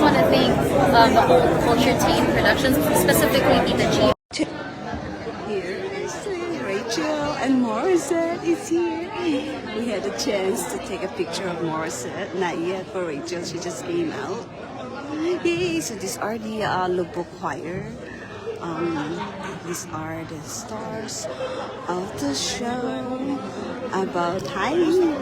want to thank the whole culture team, productions, specifically Tita G. Here is Rachel and Morissette is here. We had a chance to take a picture of Morissette. Not yet for Rachel, she just came out. Yay! So these are the Lubbock Choir. These are the stars of the show. About time.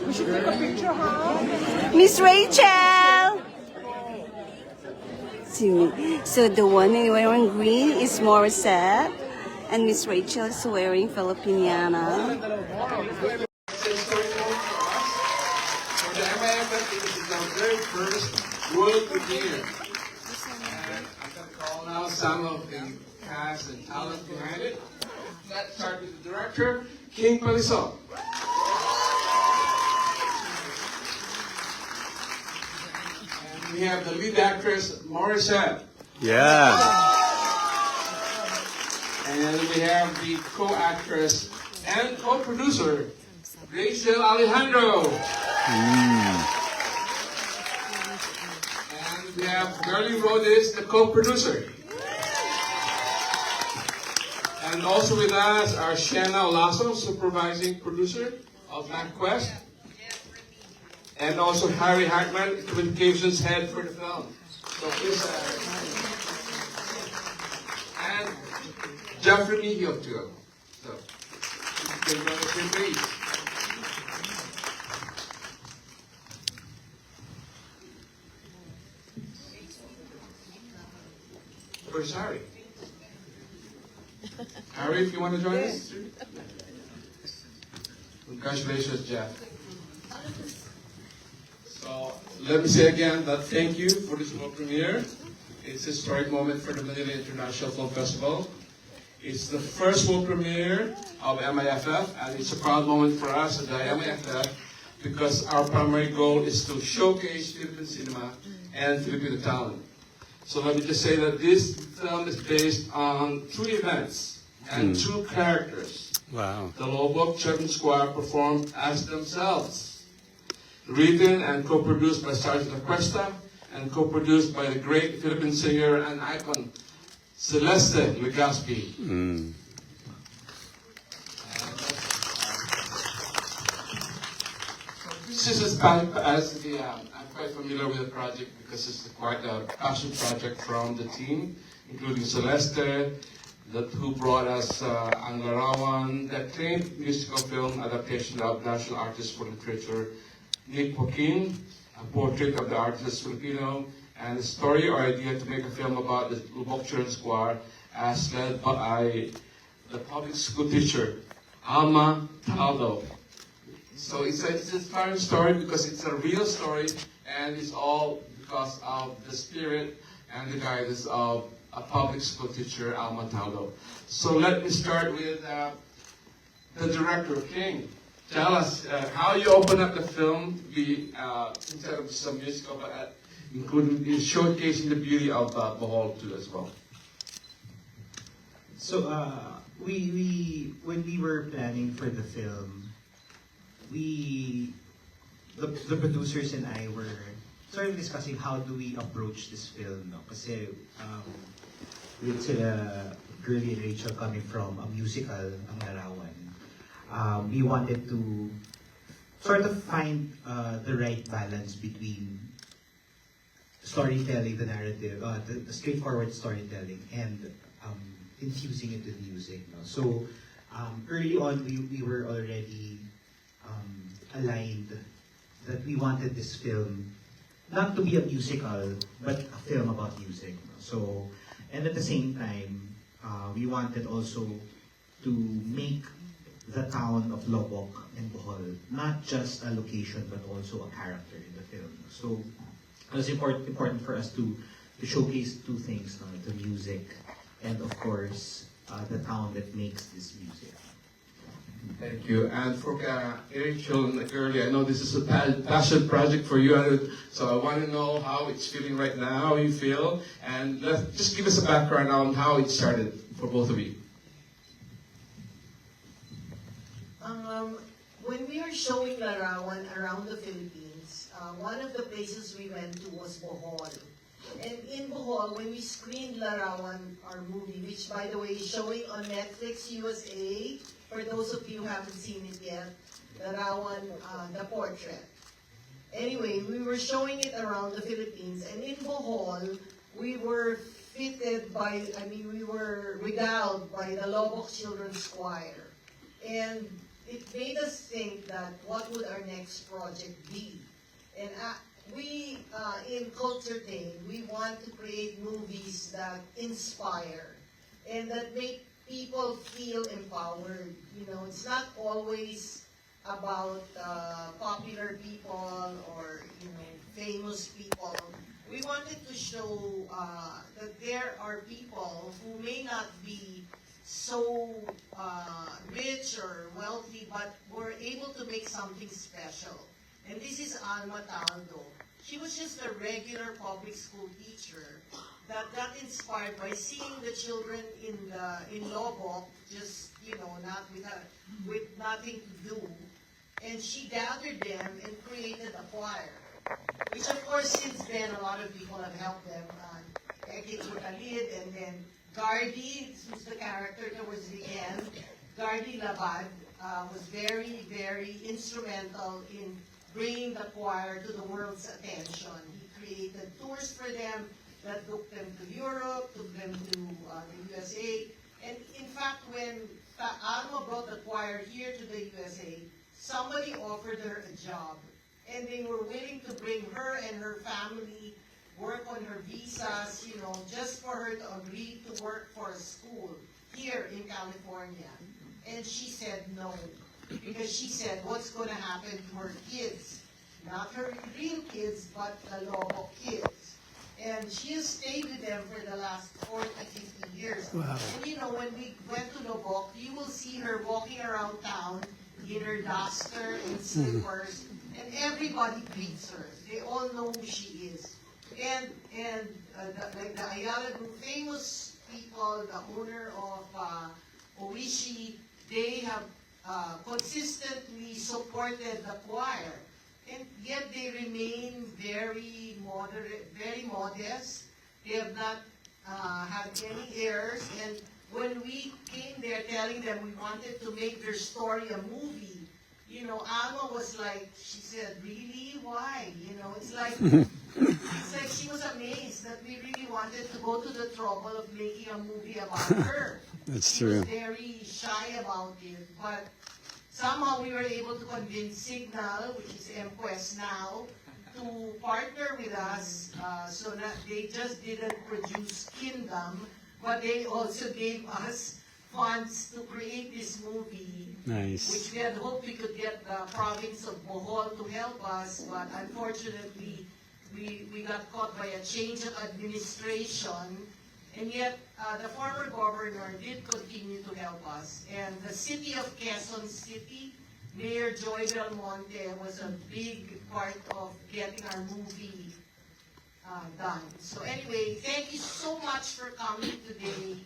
We should take a picture, huh? Miss Rachel! So the one wearing green is Morissette, and Miss Rachel is wearing Filipiniana. For the MIFF, it is our very first world premiere. And I'm going to call now some of the cast and talent behind it. Let's start with the director, King Paliso. And we have the lead actress, Morissette. Yeah. And we have the co-actress and co-producer, Rachel Alejandro. And we have Girlie Rhodes, the co-producer. And also with us are Shanna Lasso, supervising producer of Black Quest. And also Harry Hartman, communications head for the film. So please, and Jeffrey Mihio too. So, you can go to your page. Where's Harry? Harry, if you want to join us. Congratulations, Jeff. So, let me say again that thank you for this world premiere. It's a historic moment for the Manila International Film Festival. It's the first world premiere of MIFF, and it's a proud moment for us at the MIFF because our primary goal is to showcase Philippine cinema and Filipino talent. So let me just say that this film is based on two events and two characters. Wow. The Lobok Children's Choir performed as themselves. Written and co-produced by Sergeant Aquesta and co-produced by the great Philippine singer and icon, Celeste Legaspi. This is I'm quite familiar with the project because it's quite a passion project from the team, including Celeste, who brought us Ang Larawan, the acclaimed musical film adaptation of National Artist for Literature, Nick Joaquin, a portrait of the artist Filipino, and a story or idea to make a film about the Lubbock Children's Choir as led by the public school teacher, Alma Taldo. So it's an inspiring story because it's a real story, and it's all because of the spirit and the guidance of a public school teacher, Alma Taldo. So let me start with the director, King. Tell us how you open up the film, instead of some musical, but including showcasing the beauty of Bohol too as well. So we when we were planning for the film, the producers and I were sort of discussing how do we approach this film, no? Kasi with Girlie and Rachel coming from a musical, Ang Larawan, we wanted to sort of find the right balance between storytelling, the narrative, the straightforward storytelling, and infusing it with music. No? So early on, we were already aligned that we wanted this film not to be a musical, but a film about music. No? So, and at the same time, we wanted also to make the town of Lobok and Bohol not just a location, but also a character in the film. So it was important for us to showcase two things, no? The music and of course the town that makes this music. Thank you. And for Rachel, like earlier, I know this is a passion project for you, so I want to know how it's feeling right now, how you feel, and just give us a background on how it started for both of you. When we were showing Larawan around the Philippines, one of the places we went to was Bohol. And in Bohol, when we screened Larawan, our movie, which by the way is showing on Netflix USA, for those of you who haven't seen it yet, Larawan, the portrait. Anyway, we were showing it around the Philippines, and in Bohol, we were we were regaled by the Lobok Children's Choir. And it made us think that what would our next project be? And we, in Culture Team, we want to create movies that inspire and that make people feel empowered. You know, it's not always about popular people or, you know, famous people. We wanted to show that there are people who may not be so rich or wealthy, but were able to make something special. And this is Alma Taldo. She was just a regular public school teacher that got inspired by seeing the children in Lobok, just, you know, not with nothing to do. And she gathered them and created a choir, which of course since then a lot of people have helped them. Ekit Butalid, and then Gardy, who's the character towards the end, Gardy Labad, was very, very instrumental in bringing the choir to the world's attention. He created tours for them that took them to Europe, took them to the USA. And in fact, when Alma brought the choir here to the USA, somebody offered her a job. And they were willing to bring her and her family, work on her visas, you know, just for her to agree to work for a school here in California. And she said no, because she said what's going to happen to her kids, not her real kids, but the Lobok kids. And she has stayed with them for the last 40, 50 years. Wow. And you know, when we went to Lobok, you will see her walking around town in her duster and slippers, and everybody greets her. They all know who she is. And like the Ayala Group, famous people, the owner of Oishi, they have consistently supported the choir. And yet they remain very moderate, very modest. They have not had any heirs. And when we came there telling them we wanted to make their story a movie, you know, Alma was like, she said, really? Why? You know, it's like she was amazed that we really wanted to go to the trouble of making a movie about her. That's She true. was very shy about it, but somehow we were able to convince Signal, which is MQuest now, to partner with us, so that they just didn't produce Kingdom, but they also gave us funds to create this movie. Nice. Which we had hoped we could get the province of Bohol to help us, but unfortunately, we got caught by a change of administration, and yet the former governor did continue to help us. And the city of Quezon City, Mayor Joy Belmonte was a big part of getting our movie done. So anyway, thank you so much for coming today.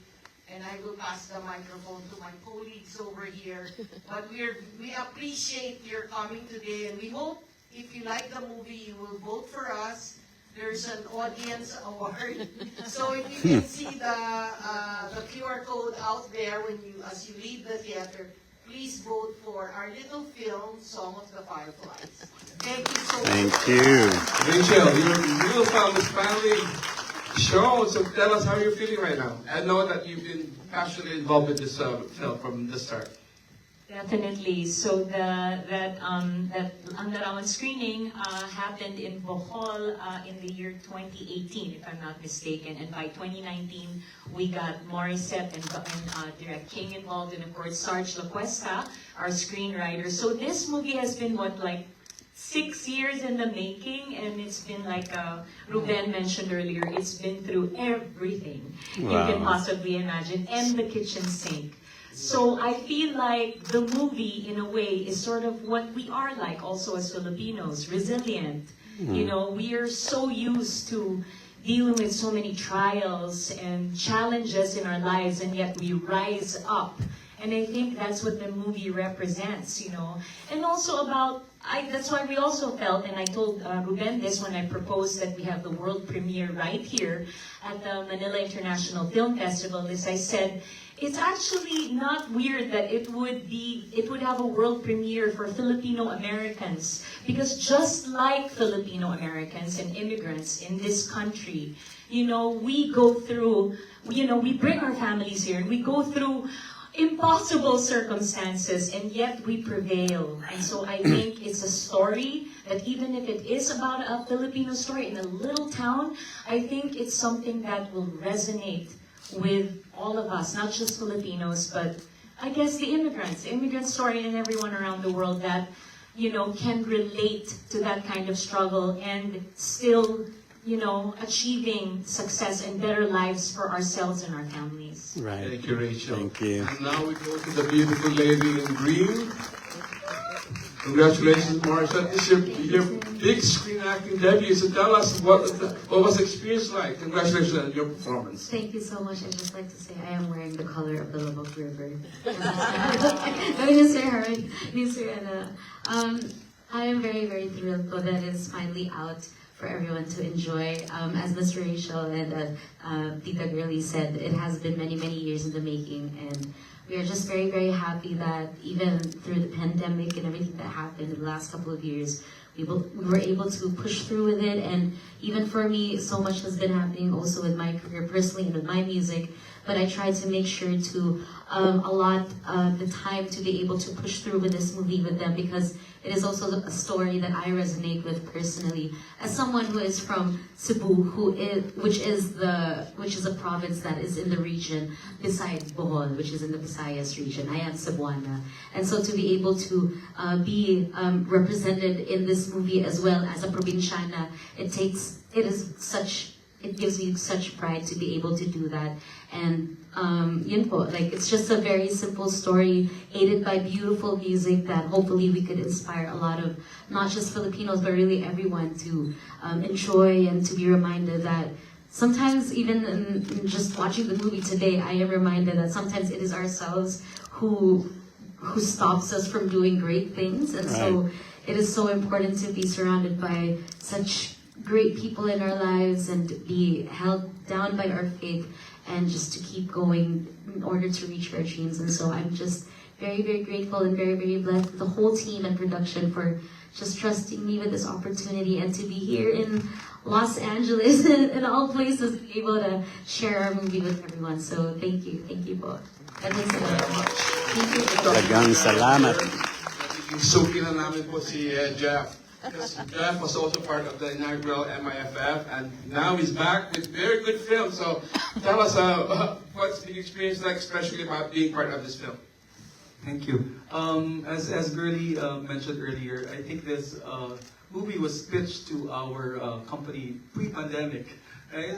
And I will pass the microphone to my colleagues over here. But we appreciate your coming today, and we hope if you like the movie, you will vote for us. There's an audience award. So if you can see the QR code out there as you leave the theater, please vote for our little film, Song of the Fireflies. Thank you so much. Thank you. Rachel, your real famous family show, so tell us how you're feeling right now. I know that you've been passionately involved with this film from the start. Definitely. So that Anlarawan screening happened in Bohol in the year 2018, if I'm not mistaken. And by 2019, we got Morissette and Direct King involved, and of course Sarge Lacuesta, our screenwriter. So this movie has been like 6 years in the making, and it's been like Ruben mentioned earlier, it's been through everything you can possibly imagine, and the kitchen sink. So I feel like the movie, in a way, is sort of what we are like also as Filipinos, resilient. You know, we are so used to dealing with so many trials and challenges in our lives, and yet we rise up. And I think that's what the movie represents, you know. And also that's why we also felt, and I told Ruben this when I proposed that we have the world premiere right here at the Manila International Film Festival, is I said, it's actually not weird that it would have a world premiere for Filipino Americans, because just like Filipino Americans and immigrants in this country, you know, we go through, you know, we bring our families here and we go through impossible circumstances, and yet we prevail. And so I think it's a story that, even if it is about a Filipino story in a little town, I think it's something that will resonate with all of us, not just Filipinos, but I guess the immigrant story, and everyone around the world that, you know, can relate to that kind of struggle and still, you know, achieving success and better lives for ourselves and our families. Right. Thank you, Rachel. Thank you. And now we go to the beautiful lady in green. Congratulations, Morissette. This is your big screen acting debut. So tell us what was the experience like. Congratulations on your performance. Thank you so much. I'd just like to say I am wearing the color of the Lubbock River. Mr. Harold, Mr. Anna. I am very, very thrilled that it is finally out for everyone to enjoy. As Mr. Rachel and Tita Girlie said, it has been many, many years in the making, and we are just very, very happy that even through the pandemic and everything that happened in the last couple of years, we were able to push through with it. And even for me, so much has been happening also with my career personally and with my music, but I tried to make sure to allot the time to be able to push through with this movie with them, because it is also a story that I resonate with personally, as someone who is from Cebu, which is a province that is in the region beside Bohol, which is in the Visayas region. I am Cebuana, and so to be able to be represented in this movie as well as a provinciana, it gives me such pride to be able to do that. And yun po, like, it's just a very simple story aided by beautiful music that hopefully we could inspire a lot of not just Filipinos but really everyone to enjoy, and to be reminded that sometimes, even in just watching the movie today, I am reminded that sometimes it is ourselves who stops us from doing great things. And so it is so important to be surrounded by such great people in our lives and be held down by our faith, and just to keep going in order to reach our dreams. And so I'm just very, very grateful and very, very blessed, the whole team and production, for just trusting me with this opportunity, and to be here in Los Angeles and all places, be able to share our movie with everyone. So thank you both. Thank you. Talagang salamat. Suki na namin po si Jeff. Because Jeff was also part of the inaugural MIFF, and now he's back with very good film. So tell us what's the experience like, especially about being part of this film. Thank you. As Girlie mentioned earlier, I think this movie was pitched to our company pre-pandemic, right?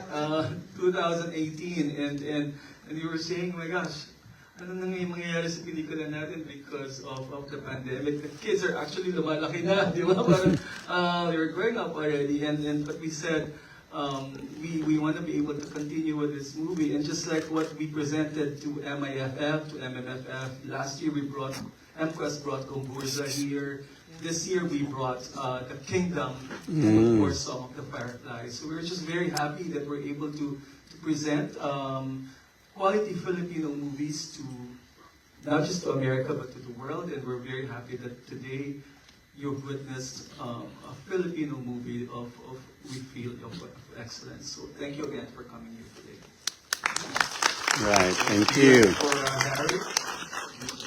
2018, and you were saying, oh my gosh, ano nang mangyayari sa pelikula natin because of the pandemic? The kids are actually lumalaki na, di ba? Parang they were growing up already, but we said we want to be able to continue with this movie, and just like what we presented to MIFF, to MMFF last year, MQuest brought Gomburza here. This year we brought The Kingdom, and of course some of the Fireflies. So we're just very happy that we're able to present quality Filipino movies to not just to America but to the world, and we're very happy that today you've witnessed a Filipino movie of we feel of excellence. So thank you again for coming here today. Right, thank you. For Harry.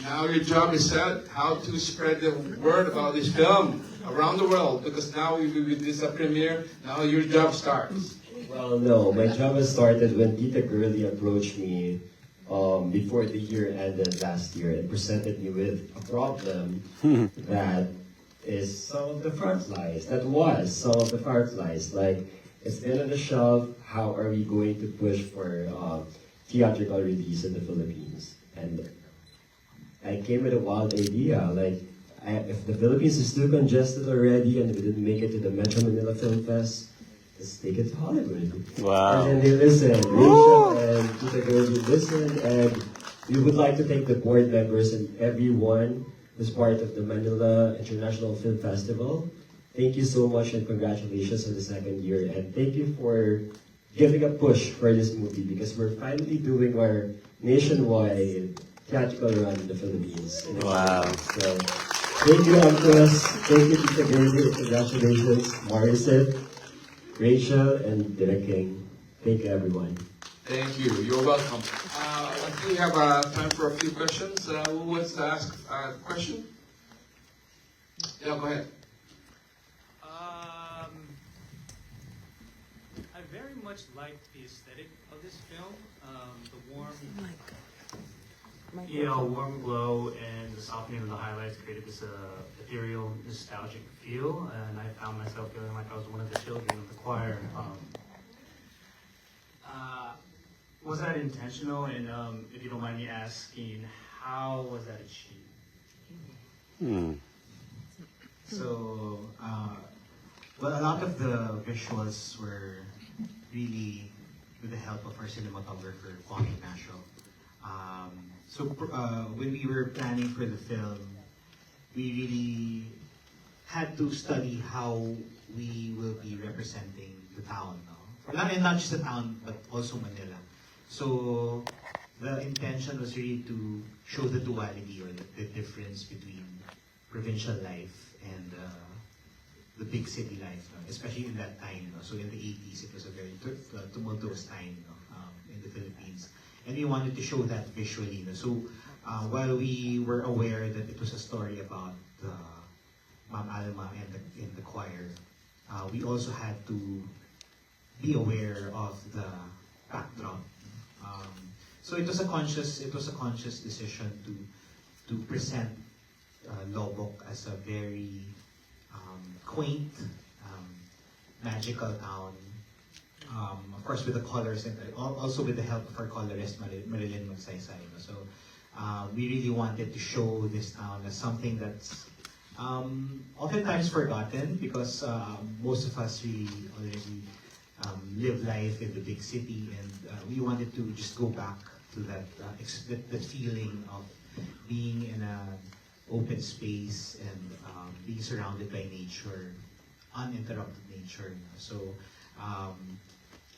Now your job is set, how to spread the word about this film around the world, because now with this premiere, now your job starts. Well, no, my job has started when Tita Girlie approached me before the year ended last year and presented me with a problem that is some of the Fireflies. That was some of the Fireflies. Like, it's been on the shelf. How are we going to push for theatrical release in the Philippines? And I came with a wild idea. Like, if the Philippines is too congested already and we didn't make it to the Metro Manila Film Fest, let's take it to Hollywood. Wow. And then they listened. Rachel and Tita Gertie listened, and we would like to thank the board members and everyone who's part of the Manila International Film Festival. Thank you so much and congratulations on the second year. And thank you for giving a push for this movie because we're finally doing our nationwide theatrical run in the Philippines. Wow. So, thank you, Uncles. Thank you, Tita Gertie. Congratulations, Morissette, Rachel, and Direk King. Thank you, everyone. Thank you. You're welcome. I think we have time for a few questions. Who wants to ask a question? Yeah, go ahead. I very much liked the aesthetic of this film. The warm, warm glow and the softening of the highlights created this ethereal, nostalgic feel, and I found myself feeling like I was one of the children of the choir. Was that intentional? And if you don't mind me asking, how was that achieved? So, well, a lot of the visuals were really with the help of our cinematographer, Juan Ignacio. When we were planning for the film, we really had to study how we will be representing the town. No? And not just the town, but also Manila. So the intention was really to show the duality or the difference between provincial life and the big city life, no? Especially in that time. No? So in the 80s, it was a very tumultuous time, no? In the Philippines. And we wanted to show that visually. No? So while we were aware that it was a story about Ma'am Alma and the choir, we also had to be aware of the backdrop. So it was a conscious decision to present Lobok as a very quaint, magical town. Of course, with the colors and also with the help of our colorist Marilyn Magsaysay. So we really wanted to show this town as something that's oftentimes forgotten because most of us really already live life in the big city, and we wanted to just go back to that feeling of being in an open space and being surrounded by nature, uninterrupted nature. So,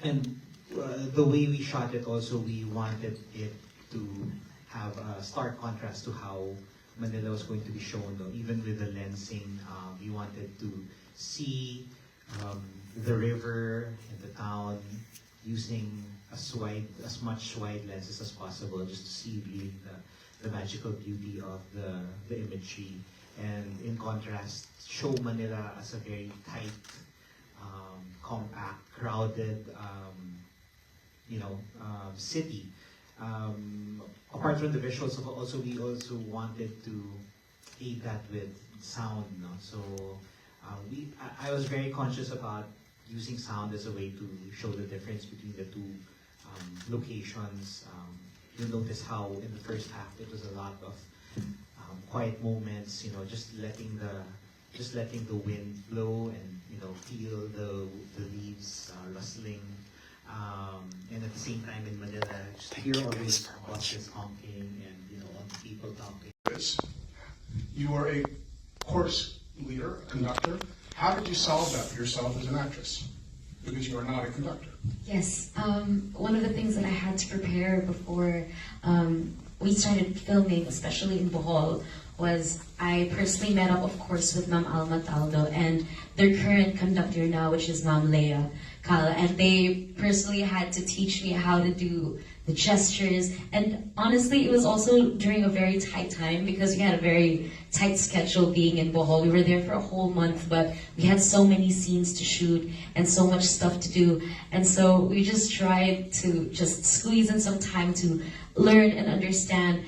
the way we shot it also, we wanted it to have a stark contrast to how Manila was going to be shown. Though. Even with the lensing, we wanted to see the river and the town using as much wide lenses as possible, just to see really the magical beauty of the imagery, and in contrast, show Manila as a very tight, compact, crowded, city. Apart from the visuals, we also wanted to aid that with sound. No? So I was very conscious about using sound as a way to show the difference between the two locations. You'll notice how in the first half it was a lot of quiet moments, just letting the wind blow and feel the leaves rustling. And at the same time in Manila, just hear always buses honking and all the people talking. You are a course leader, a conductor. How did you solve that for yourself as an actress? Because you are not a conductor. Yes, one of the things that I had to prepare before we started filming, especially in Bohol, was I personally met up, of course, with Ma'am Alma Taldo and their current conductor now, which is Ma'am Leia Kala, and they personally had to teach me how to do the gestures. And honestly, it was also during a very tight time because we had a very tight schedule being in Bohol. We were there for a whole month, but we had so many scenes to shoot and so much stuff to do. And so we just tried to just squeeze in some time to learn and understand.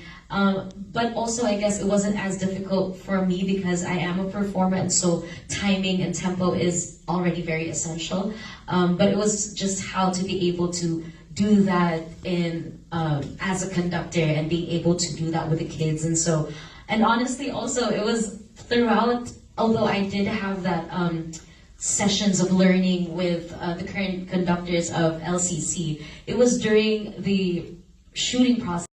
But also, I guess it wasn't as difficult for me because I am a performer, and so timing and tempo is already very essential. But it was just how to be able to do that in as a conductor and being able to do that with the kids. And honestly also it was throughout, although I did have that sessions of learning with the current conductors of LCC, it was during the shooting process